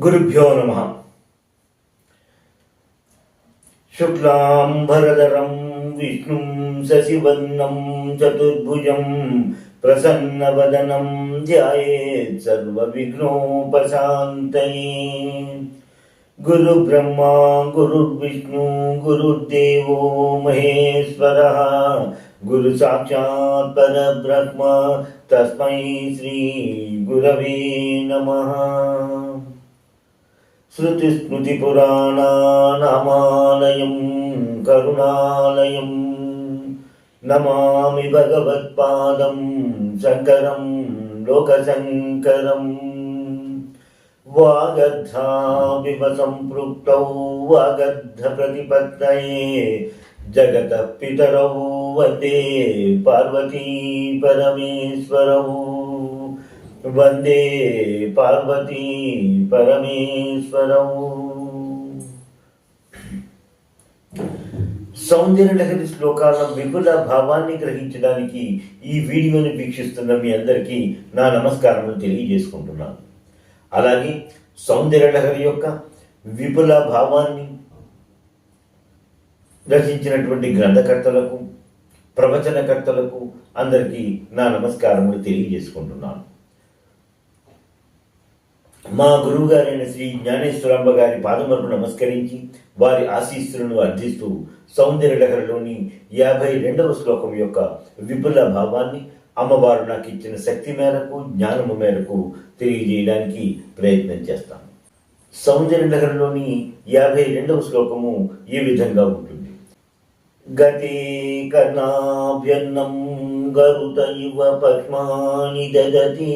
గురుభ్యో నమః. శుక్లాంబరధరం విష్ణుం శశివర్ణం చతుర్భుజం ప్రసన్నవదనం ధ్యాయేత్ సర్వవిఘ్నోపశాంతయే. గురుబ్రహ్మా గురుర్విష్ణు గురుర్దేవో మహేశ్వరః గురు సాక్షాత్ పరబ్రహ్మ తస్మై శ్రీ గురవే నమః. శృతిస్మృతిపురాణానామాలయం కరుణాలయం నమామి భగవత్పాదం శంకరం లోకశంకరం. వాగర్ధావివ సంపృక్తౌ వాగర్ధ ప్రతిపత్తయే జగతః పితరౌ వందే పార్వతీ పరమేశ్వరౌ. వందే పార్వతీ పరమేశ్వరం. సౌందర్యలహరి శ్లోకాల విపుల భావాన్ని గ్రహించడానికి ఈ వీడియోని వీక్షిస్తున్న మీ అందరికీ నా నమస్కారములు తెలియజేసుకుంటున్నాను. అలాగే సౌందర్యలహరి యొక్క విపుల భావాన్ని రచించినటువంటి గ్రంథకర్తలకు ప్రవచనకర్తలకు అందరికీ నా నమస్కారములు తెలియజేసుకుంటున్నాను. మా గురువు గారైన శ్రీ జ్ఞానేశ్వరాంబ గారి పాదములకు నమస్కరించి వారి ఆశీస్సులను అర్థిస్తూ సౌందర్యలహరిలోని 52వ శ్లోకం యొక్క విపుల భావాన్ని అమ్మవారు నాకు ఇచ్చిన శక్తి మేరకు జ్ఞానము మేరకు తెలియజేయడానికి ప్రయత్నం చేస్తాను. సౌందర్యలహరిలోని 52వ శ్లోకము ఈ విధంగా ఉంటుంది. గతే కర్ణాభ్యన్నం గరుత ఇవ పద్మాని దదతి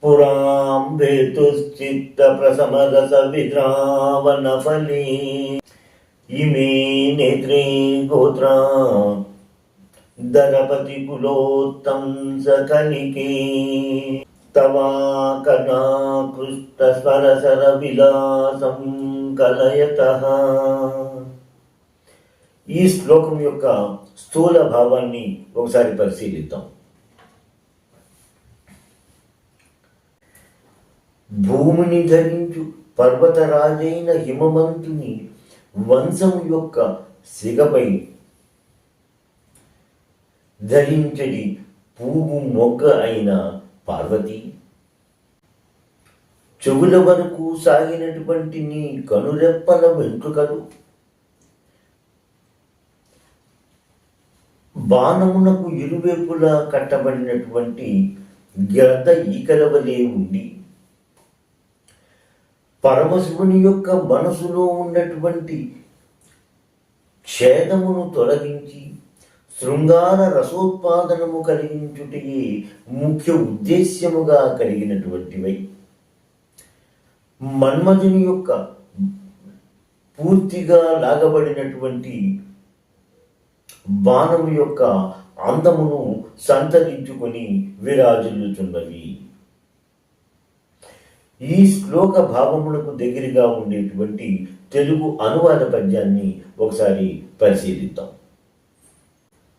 పురాం భేతుశ్చిత్త ప్రసమరస విద్రావణ ఫలే ఇమే నేత్రే గోత్రా దరపతి కులోత్తం సకలికే తవా కర్ణాకృష్ట స్వరసర విలాసం కలయతః. ఈ శ్లోకం యొక్క స్థూల భావాన్ని ఒకసారి పరిశీలిద్దాం. భూమిని ధరించు పర్వతరాజైన హిమవంతుని వంశం యొక్క సిగపై ధరించడి పువ్వు మొగ్గ అయిన పార్వతి, చెవుల వరకు సాగినటువంటి నీ కనురెప్పల వెంట్రుకలు, బాణమునకు ఇరువైపులా కట్టబడినటువంటి గద్ద ఈకల వలె ఉండి పరమశివుని యొక్క మనసులో ఉన్నటువంటి క్షేదమును తొలగించి శృంగార రసోత్పాదనము కలిగించుటయే ముఖ్య ఉద్దేశ్యముగా కలిగినటువంటివై, మన్మధుని యొక్క పూర్తిగా లాగబడినటువంటి బాణము యొక్క అందమును సంతరించుకొని విరాజిల్లుచున్నవి. ఈ శ్లోక భావములకు దగ్గరగా ఉండేటువంటి తెలుగు అనువాద పద్యాన్ని ఒకసారి పరిశీలిద్దాం.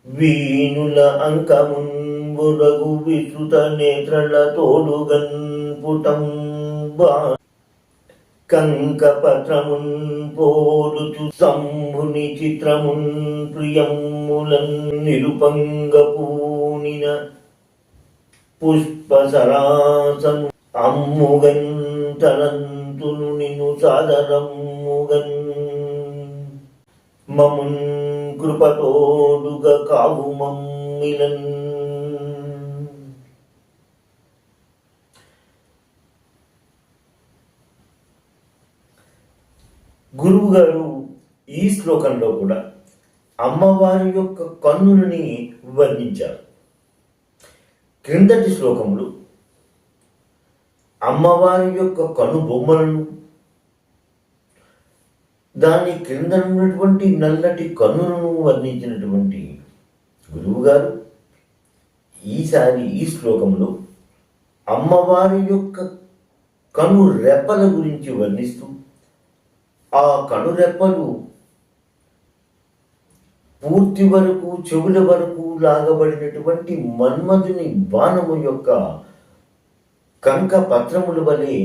వీణుల అంకముంబురగు విస్తృత నేత్రల తోడుగన్ పుటం కంకపత్రమున్ పోలుచు శంభుని చిత్రమున్ ప్రియములన్ నిరుపంగపూనిన పుష్పసరాసము అమ్ముగన్ తలంతును నిన్ను సాదరమ్ముగన్ మమున్ కృపతోడుగా కావు మమ్మిలన్. గురువు గారు ఈ శ్లోకంలో కూడా అమ్మవారి యొక్క కన్నులని వర్ణించారు. క్రిందటి శ్లోకములు అమ్మవారి యొక్క కను బొమ్మలను, దాని క్రింద ఉన్నటువంటి నల్లటి కన్నులను వర్ణించినటువంటి గురువు గారు ఈసారి ఈ శ్లోకంలో అమ్మవారి యొక్క కను రెప్పల గురించి వర్ణిస్తూ ఆ కనురెప్పలు పూర్తి వరకు చెవుల వరకు లాగబడినటువంటి మన్మధుని బాణము యొక్క కంక పత్రముల వలె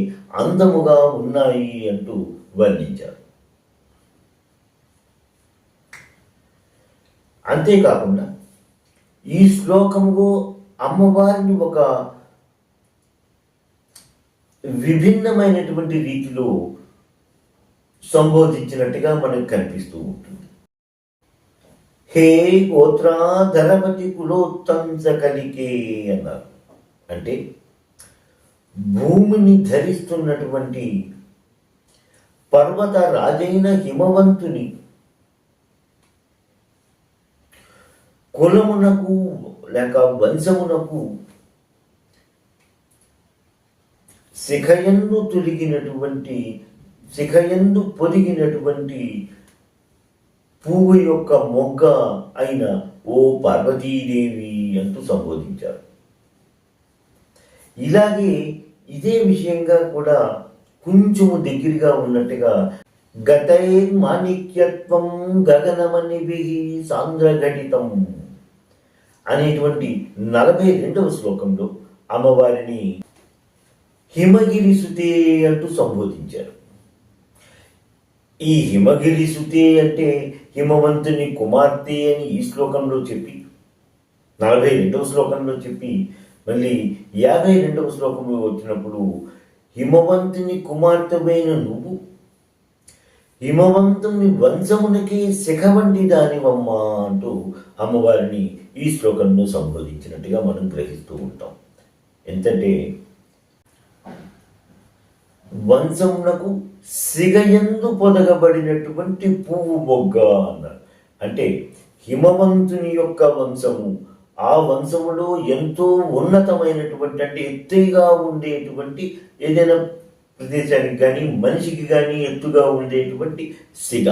అందముగా ఉన్నాయి అంటూ వర్ణించారు. అంతేకాకుండా ఈ శ్లోకములో అమ్మవారిని ఒక విభిన్నమైనటువంటి రీతిలో సంబోధించినట్టుగా మనకు కనిపిస్తూ ఉంటుంది. హే గోత్రాధరవతి కులోత్తంస కలికే అన్నారు. అంటే భూమిని ధరిస్తున్నటువంటి పర్వత రాజైన హిమవంతుని కులమునకు లేక వంశమునకు శిఖయందు పొదిగినటువంటి పువ్వు యొక్క మొగ్గ అయిన ఓ పార్వతీదేవి అంటూ సంబోధించారు. ఇలాగే ఇదే విషయంగా కూడా కొంచెము దగ్గరగా ఉన్నట్టుగా గతైర్మాణిక్యత్వం గగనమణిభిః సాంద్రఘటితం అనేటువంటి 42వ శ్లోకంలో అమ్మవారిని హిమగిరి సుతే అంటూ సంబోధించారు. ఈ హిమగిరి సుతే అంటే హిమవంతుని కుమార్తె అని ఈ శ్లోకంలో చెప్పి 42వ శ్లోకంలో చెప్పి మళ్ళీ 52వ శ్లోకంలో వచ్చినప్పుడు హిమవంతుని కుమార్తెవైన నువ్వు హిమవంతుని వంశమునికి శిఖ వంటి దానివమ్మా అంటూ అమ్మవారిని ఈ శ్లోకంలో సంబోధించినట్టుగా మనం గ్రహిస్తూ ఉంటాం. ఎంతంటే వంశమునకు సిగయందు పొదగబడినటువంటి పువ్వు మొగ్గ అన్నారు. అంటే హిమవంతుని యొక్క వంశము, ఆ వంశములో ఎంతో ఉన్నతమైనటువంటి అంటే ఎత్తుగా ఉండేటువంటి ఏదైనా ప్రదేశానికి కానీ మనిషికి కానీ ఎత్తుగా ఉండేటువంటి సిగ,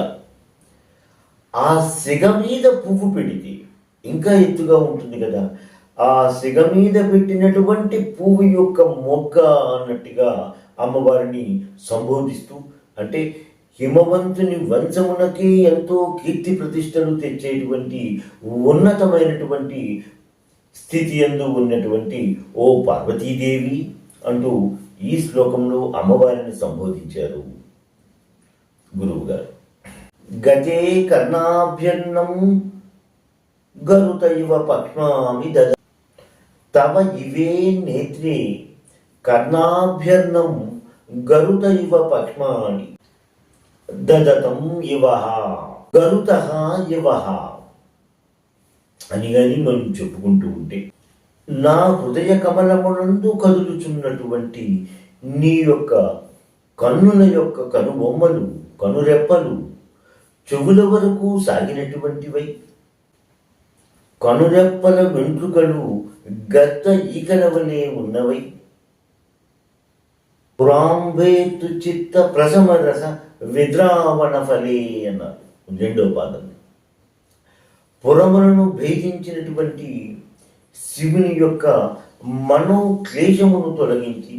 ఆ సిగ మీద పువ్వు పెడితే ఇంకా ఎత్తుగా ఉంటుంది కదా, ఆ సిగ మీద పెట్టినటువంటి పువ్వు యొక్క మొగ్గ అన్నట్టుగా అమ్మవారిని సంబోధిస్తూ, అంటే హిమవంతుని వంశమునకి ఎంతో కీర్తి ప్రతిష్టలు తెచ్చేటువంటి ఉన్నతమైనటువంటి స్థితి యందు ఉన్నటువంటి ఓ పార్వతీదేవి అంటూ ఈ శ్లోకంలో అమ్మవారిని సంబోధించారు గురువు గారు. గతే కర్ణాభ్యన్నం గరుత ఇవ పక్ష్మామి దద తవ ఇవే నేత్రే కర్ణాభ్యర్ణం గరుత ఇవ పక్ష్మాని దదతం ఇవహ గరుత ఇవహ అని కానీ మనం చెప్పుకుంటూ ఉంటే, నా హృదయ కమలమునందు కదులుచున్నటువంటి నీ యొక్క కన్నుల యొక్క కనుబొమ్మలు, కనురెప్పలు చెవుల వరకు సాగినటువంటివై, కనురెప్పల వెంట్రుకలు గద్ద ఈకల వలె ఉన్నవై, పురాంబేతు చిత్త ప్రసమరస విద్రావణ ఫలే అన్నారు 2వ పాదం. పురములను భేదించినటువంటి శివుని యొక్క మనోక్లేశమును తొలగించి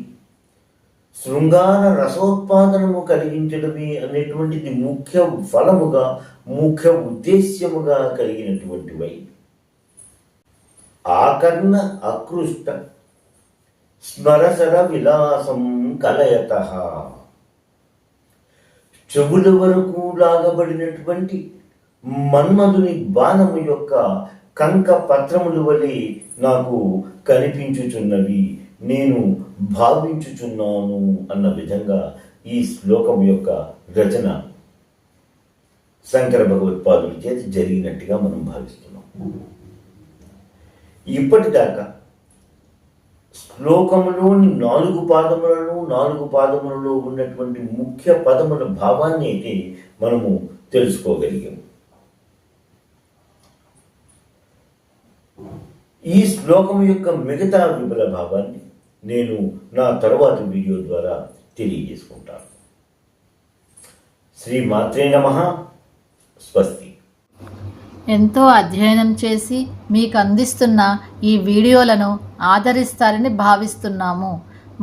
శృంగార రసోత్పాదనము కలిగించడమే అనేటువంటిది ముఖ్య ఫలముగా, ముఖ్య ఉద్దేశ్యముగా కలిగినటువంటివై, ఆకర్ణ అకృష్ట స్మరసర విలాసం కలయత, చెవుల వరకు లాగబడినటువంటి మన్మధుని బాణము యొక్క కంక పత్రములు వలె నాకు కనిపించుచున్నవి, నేను భావించుచున్నాను అన్న విధంగా ఈ శ్లోకం యొక్క రచన శంకర భగవత్పాదుల చేత జరిగినట్టుగా మనం భావిస్తున్నాం. ఇప్పటిదాకా శ్లోకములోని 4 పాదములను, 4 పాదములలో ఉన్నటువంటి ముఖ్య పదముల భావాన్ని అయితే మనము తెలుసుకోగలిగాము. ఈ శ్లోకం యొక్క మిగతా విపుల భావాన్ని నేను నా తరువాత వీడియో ద్వారా తెలియజేసుకుంటాను. శ్రీ మాత్రే నమః. స్వస్తి. ఎంతో అధ్యయనం చేసి మీకు అందిస్తున్న ఈ వీడియోలను ఆదరిస్తారని భావిస్తున్నాము.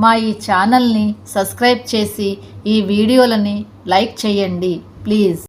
మా ఈ ఛానల్ని సబ్స్క్రైబ్ చేసి ఈ వీడియోలని లైక్ చేయండి ప్లీజ్.